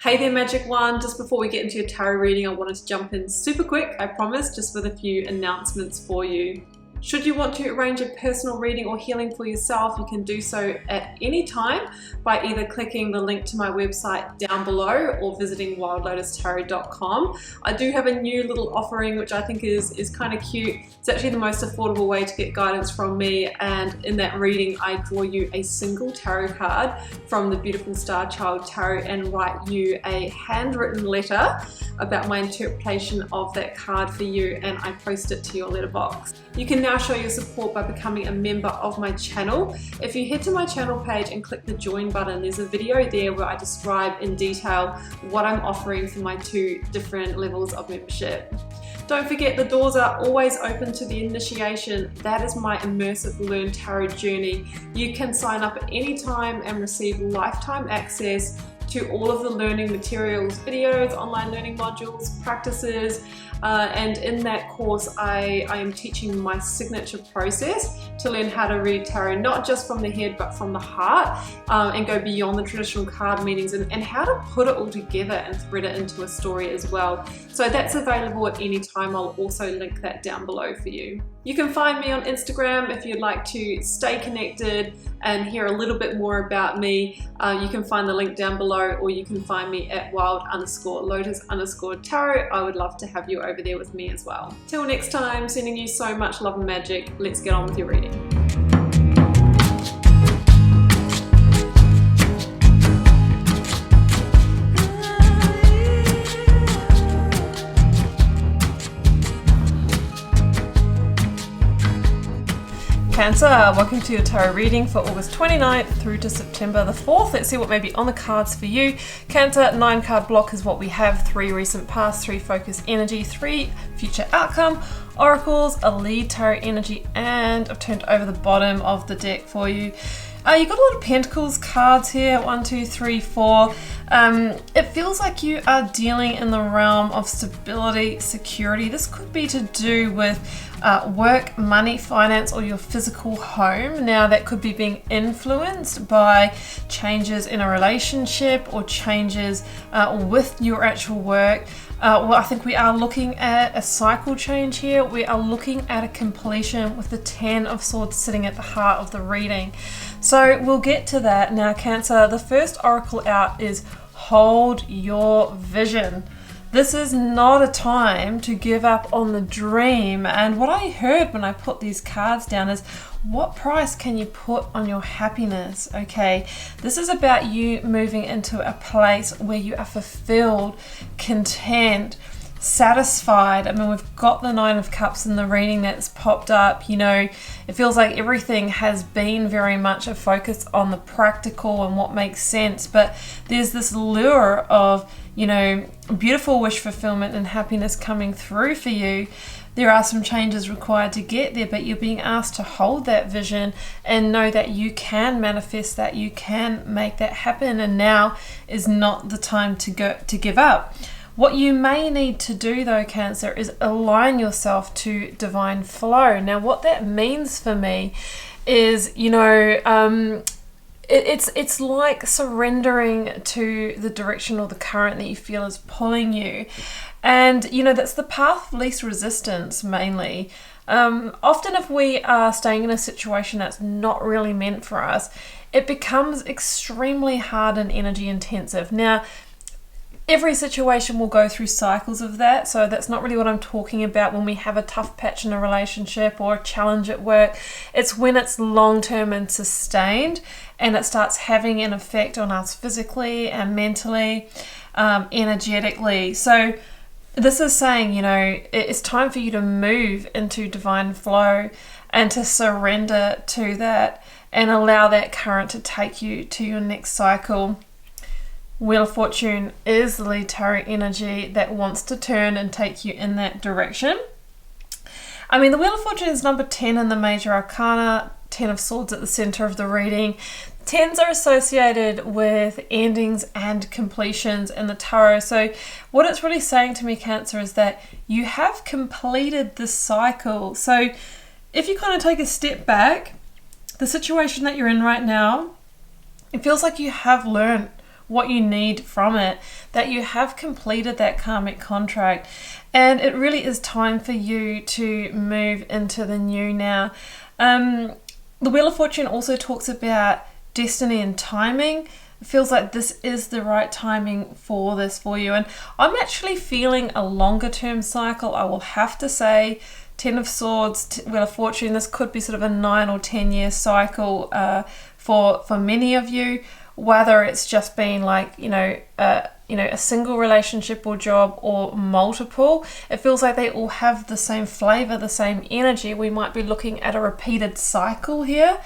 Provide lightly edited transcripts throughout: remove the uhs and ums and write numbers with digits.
Hey there, Magic One. Just before we get into your tarot reading, I wanted to jump in super quick, I promise, just with a few announcements for you. Should you want to arrange a personal reading or healing for yourself, you can do so at any time by either clicking the link to my website down below or visiting wildlotustarot.com. I do have a new little offering which I think is kind of cute. It's actually the most affordable way to get guidance from me, and in that reading I draw you a single tarot card from the beautiful Star Child Tarot and write you a handwritten letter about my interpretation of that card for you, and I post it to your letterbox. You can now show your support by becoming a member of my channel. If you head to my channel page and click the join button, there's a video there where I describe in detail what I'm offering for my two different levels of membership. Don't forget, the doors are always open to the initiation. That is my immersive Learn Tarot journey. You can sign up at any time and receive lifetime access to all of the learning materials, videos, online learning modules, practices, and in that course I am teaching my signature process to learn how to read tarot, not just from the head but from the heart, and go beyond the traditional card meanings, and how to put it all together and thread it into a story as well. So that's available at any time. I'll also link that down below for you. You can find me on Instagram if you'd like to stay connected and hear a little bit more about me. You can find the link down below, or you can find me at wild_lotus_tarot. I would love to have you over there with me as well. Till next time, sending you so much love and magic. Let's get on with your reading. Cancer, welcome to your tarot reading for August 29th through to September the 4th. Let's see what may be on the cards for you. Cancer, 9-card block is what we have. 3 recent past, 3 focus energy, 3 future outcome, oracles, a lead tarot energy, and I've turned over the bottom of the deck for you. You've got a lot of Pentacles cards here, 1, 2, 3, 4. It feels like you are dealing in the realm of stability, security. This could be to do with work, money, finance, or your physical home. Now that could be being influenced by changes in a relationship or changes with your actual work. Well, I think we are looking at a cycle change here. We are looking at a completion with the 10 of Swords sitting at the heart of the reading. So we'll get to that. Now, Cancer, the first oracle out is hold your vision. This is not a time to give up on the dream. And what I heard when I put these cards down is, what price can you put on your happiness? Okay, this is about you moving into a place where you are fulfilled, content, satisfied. I mean, we've got the 9 of Cups in the reading that's popped up. You know, it feels like everything has been very much a focus on the practical and what makes sense, but there's this lure of, you know, beautiful wish fulfillment and happiness coming through for you. There are some changes required to get there, but you're being asked to hold that vision and know that you can manifest that, you can make that happen, and now is not the time to give up. What you may need to do though, Cancer, is align yourself to divine flow. Now what that means for me is, you know, it's like surrendering to the direction or the current that you feel is pulling you. And, you know, that's the path of least resistance mainly. Often if we are staying in a situation that's not really meant for us, it becomes extremely hard and energy intensive. Now, every situation will go through cycles of that, so that's not really what I'm talking about when we have a tough patch in a relationship or a challenge at work. It's when it's long-term and sustained, and it starts having an effect on us physically and mentally, energetically. So this is saying, you know, it's time for you to move into divine flow and to surrender to that and allow that current to take you to your next cycle. Wheel of Fortune is the lead tarot energy that wants to turn and take you in that direction. I mean, the Wheel of Fortune is number 10 in the major arcana, 10 of Swords at the center of the reading. 10s are associated with endings and completions in the tarot. So what it's really saying to me, Cancer, is that you have completed this cycle. So if you kind of take a step back, the situation that you're in right now, it feels like you have learned what you need from it, that you have completed that karmic contract, and it really is time for you to move into the new now. The Wheel of Fortune also talks about destiny and timing. It feels like this is the right timing for this for you, and I'm actually feeling a longer term cycle, I will have to say. 10 of Swords, Wheel of Fortune, this could be sort of a 9 or 10 year cycle for many of you, whether it's just been like, a single relationship or job or multiple. It feels like they all have the same flavor, the same energy. We might be looking at a repeated cycle here.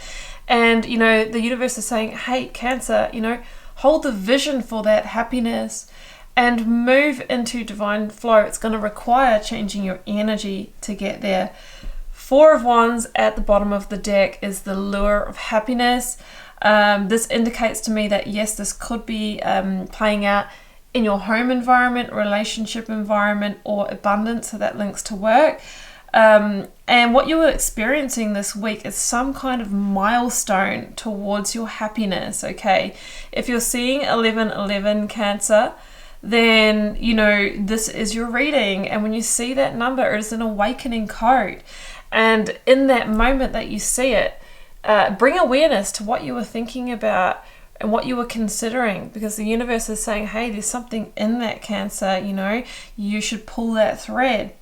And, the universe is saying, hey, Cancer, hold the vision for that happiness and move into divine flow. It's going to require changing your energy to get there. 4 of Wands at the bottom of the deck is the lure of happiness. This indicates to me that, yes, this could be playing out in your home environment, relationship environment, or abundance, so that links to work. And what you are experiencing this week is some kind of milestone towards your happiness, okay? If you're seeing 1111 Cancer, then, this is your reading. And when you see that number, it is an awakening code. And in that moment that you see it, bring awareness to what you were thinking about and what you were considering, because the universe is saying, hey, there's something in that, Cancer, you should pull that thread.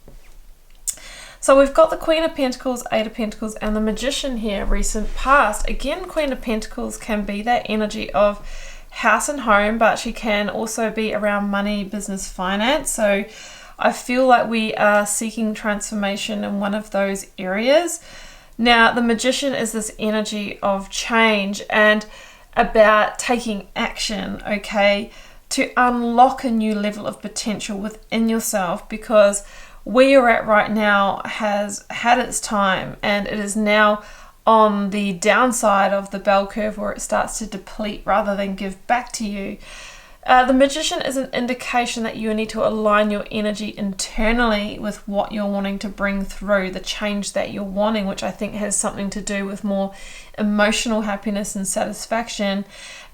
So we've got the Queen of Pentacles, 8 of Pentacles, and the Magician here, recent past. Again, Queen of Pentacles can be that energy of house and home, but she can also be around money, business, finance. So I feel like we are seeking transformation in one of those areas. Now, the Magician is this energy of change and about taking action, okay, to unlock a new level of potential within yourself, because where you're at right now has had its time and it is now on the downside of the bell curve where it starts to deplete rather than give back to you. The Magician is an indication that you need to align your energy internally with what you're wanting to bring through, the change that you're wanting, which I think has something to do with more emotional happiness and satisfaction,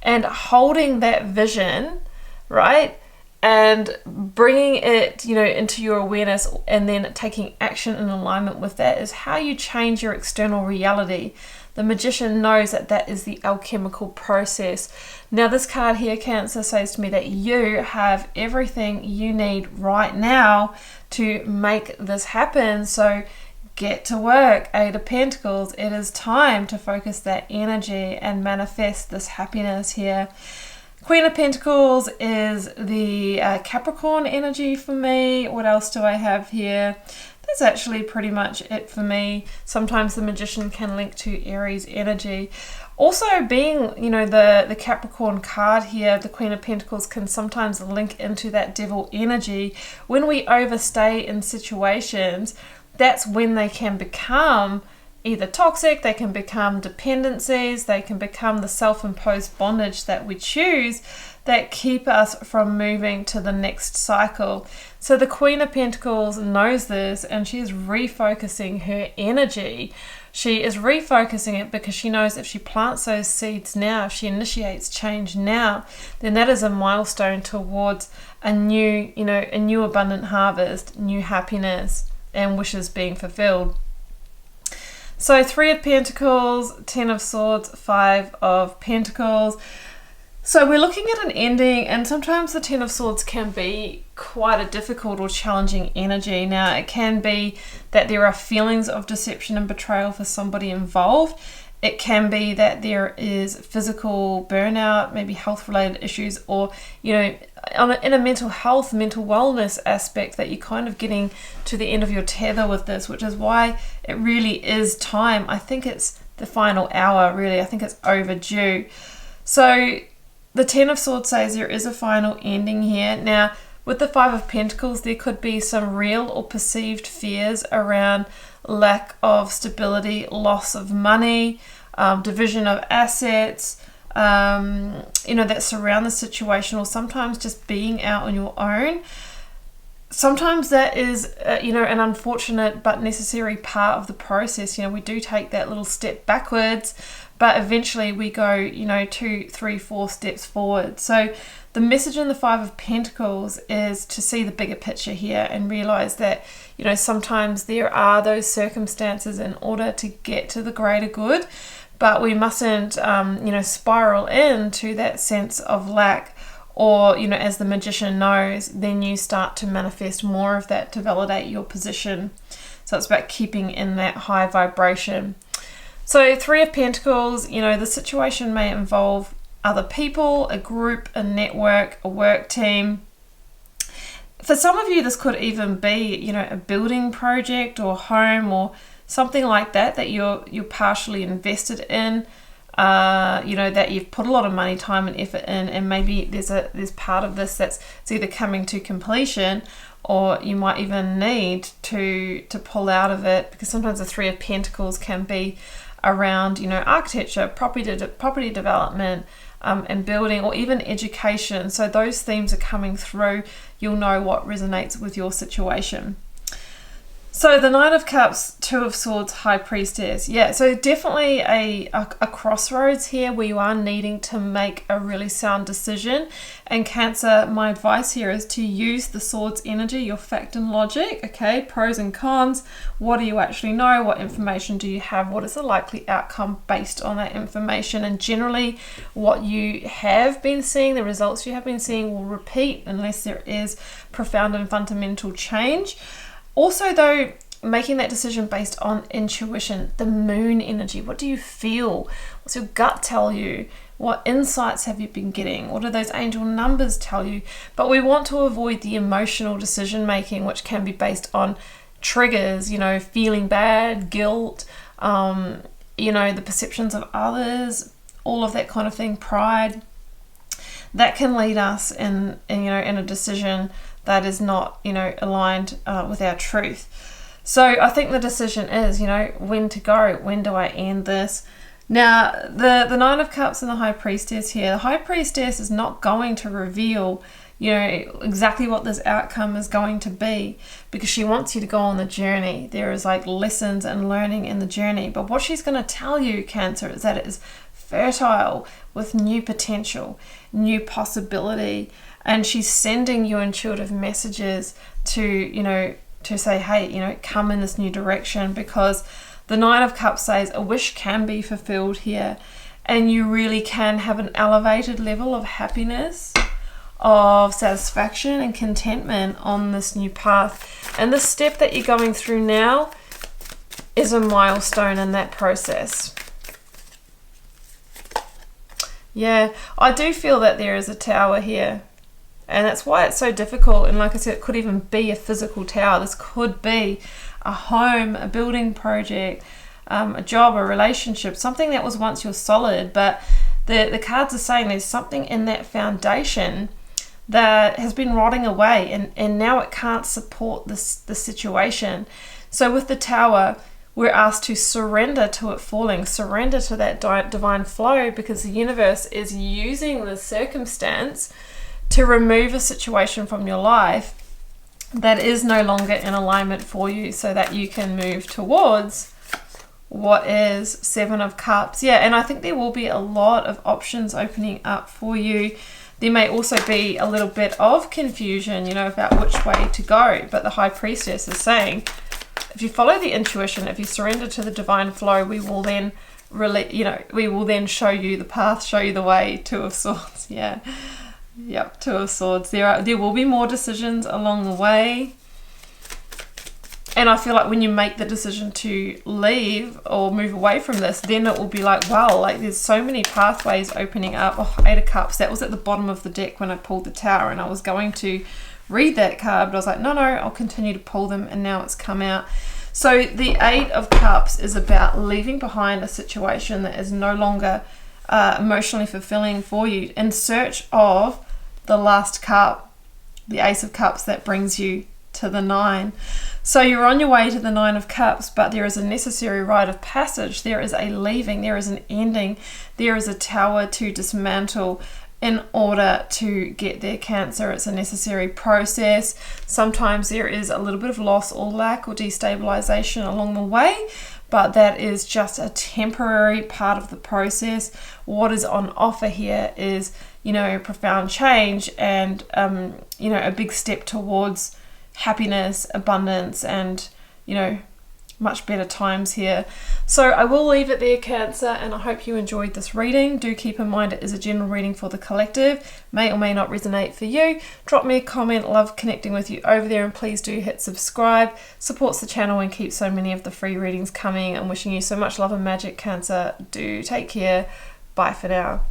and holding that vision, right? And bringing it, into your awareness and then taking action in alignment with that is how you change your external reality. The Magician knows that that is the alchemical process. Now, this card here, Cancer, says to me that you have everything you need right now to make this happen. So get to work. 8 of Pentacles. It is time to focus that energy and manifest this happiness here. Queen of Pentacles is the Capricorn energy for me. What else do I have here? That's actually pretty much it for me. Sometimes the Magician can link to Aries energy. Also, being, the Capricorn card here, the Queen of Pentacles can sometimes link into that Devil energy. When we overstay in situations, that's when they can become either toxic, they can become dependencies, they can become the self-imposed bondage that we choose that keep us from moving to the next cycle. So the Queen of Pentacles knows this, and she is refocusing her energy. She is refocusing it because she knows if she plants those seeds now, if she initiates change now, then that is a milestone towards a new, a new abundant harvest, new happiness and wishes being fulfilled. So 3 of Pentacles, 10 of Swords, 5 of Pentacles. So we're looking at an ending, and sometimes the 10 of Swords can be quite a difficult or challenging energy. Now, it can be that there are feelings of deception and betrayal for somebody involved. It can be that there is physical burnout, maybe health-related issues, or, in a mental health, mental wellness aspect, that you're kind of getting to the end of your tether with this, which is why it really is time. I think it's the final hour, really. I think it's overdue. So the 10 of Swords says there is a final ending here. Now, with the 5 of Pentacles, there could be some real or perceived fears around lack of stability, loss of money, division of assets, that surround the situation, or sometimes just being out on your own. Sometimes that is, an unfortunate but necessary part of the process. We do take that little step backwards, but eventually we go, you know, 2, 3, 4 steps forward. So the message in the Five of Pentacles is to see the bigger picture here and realize that, you know, sometimes there are those circumstances in order to get to the greater good, but we mustn't, you know, spiral into that sense of lack. Or, you know, as the Magician knows, then you start to manifest more of that to validate your position. So it's about keeping in that high vibration. So Three of Pentacles, you know, the situation may involve other people, a group, a network, a work team. For some of you, this could even be, you know, a building project or home or something like that that you're partially invested in. You know, that you've put a lot of money, time and effort in, and maybe there's part of this that's either coming to completion, or you might even need to pull out of it, because sometimes the Three of Pentacles can be around, you know, architecture, property development, and building, or even education. So those themes are coming through. You'll know what resonates with your situation. So the Knight of Cups, Two of Swords, High Priestess. Yeah, so definitely a crossroads here where you are needing to make a really sound decision. And Cancer, my advice here is to use the Swords energy, your fact and logic, okay? Pros and cons. What do you actually know? What information do you have? What is the likely outcome based on that information? And generally, what you have been seeing, the results you have been seeing will repeat unless there is profound and fundamental change. Also, though, making that decision based on intuition, the Moon energy. What do you feel? What's your gut tell you? What insights have you been getting? What do those angel numbers tell you? But we want to avoid the emotional decision making, which can be based on triggers, you know, feeling bad, guilt, you know, the perceptions of others, all of that kind of thing, pride. That can lead us in a decision that is not, you know, aligned with our truth. So I think the decision is, you know, when to go. When do I end this? Now, the Nine of Cups and the High Priestess here. The High Priestess is not going to reveal, you know, exactly what this outcome is going to be, because she wants you to go on the journey. There is like lessons and learning in the journey. But what she's going to tell you, Cancer, is that it is fertile with new potential, new possibility. And she's sending you intuitive messages to, you know, to say, hey, you know, come in this new direction, because the Nine of Cups says a wish can be fulfilled here, and you really can have an elevated level of happiness, of satisfaction and contentment on this new path. And the step that you're going through now is a milestone in that process. Yeah, I do feel that there is a tower here. And that's why it's so difficult. And like I said, it could even be a physical tower. This could be a home, a building project, a job, a relationship, something that was once your solid. But the cards are saying there's something in that foundation that has been rotting away, and now it can't support the situation. So with the tower, we're asked to surrender to it falling, surrender to that divine flow, because the universe is using the circumstance to remove a situation from your life that is no longer in alignment for you, so that you can move towards what is Seven of Cups. Yeah, and I think there will be a lot of options opening up for you. There may also be a little bit of confusion, you know, about which way to go. But the High Priestess is saying, if you follow the intuition, if you surrender to the divine flow, we will then really, you know, we will then show you the path, show you the way. Two of Swords. Yeah. Yep, Two of Swords. There will be more decisions along the way. And I feel like when you make the decision to leave or move away from this, then it will be like, wow, like there's so many pathways opening up. Oh, Eight of Cups. That was at the bottom of the deck when I pulled the Tower, and I was going to read that card, but I was like, no, I'll continue to pull them, and now it's come out. So the Eight of Cups is about leaving behind a situation that is no longer emotionally fulfilling for you, in search of the last cup, the Ace of Cups, that brings you to the Nine. So you're on your way to the Nine of Cups, but there is a necessary rite of passage. There is a leaving, there is an ending, there is a tower to dismantle in order to get there, Cancer. It's a necessary process. Sometimes there is a little bit of loss or lack or destabilization along the way, but that is just a temporary part of the process. What is on offer here is, you know, profound change and, you know, a big step towards happiness, abundance, and, you know, much better times here. So I will leave it there, Cancer, and I hope you enjoyed this reading. Do keep in mind it is a general reading for the collective, may or may not resonate for you. Drop me a comment, love connecting with you over there, and please do hit subscribe. Supports the channel and keeps so many of the free readings coming. I'm wishing you so much love and magic, Cancer. Do take care. Bye for now.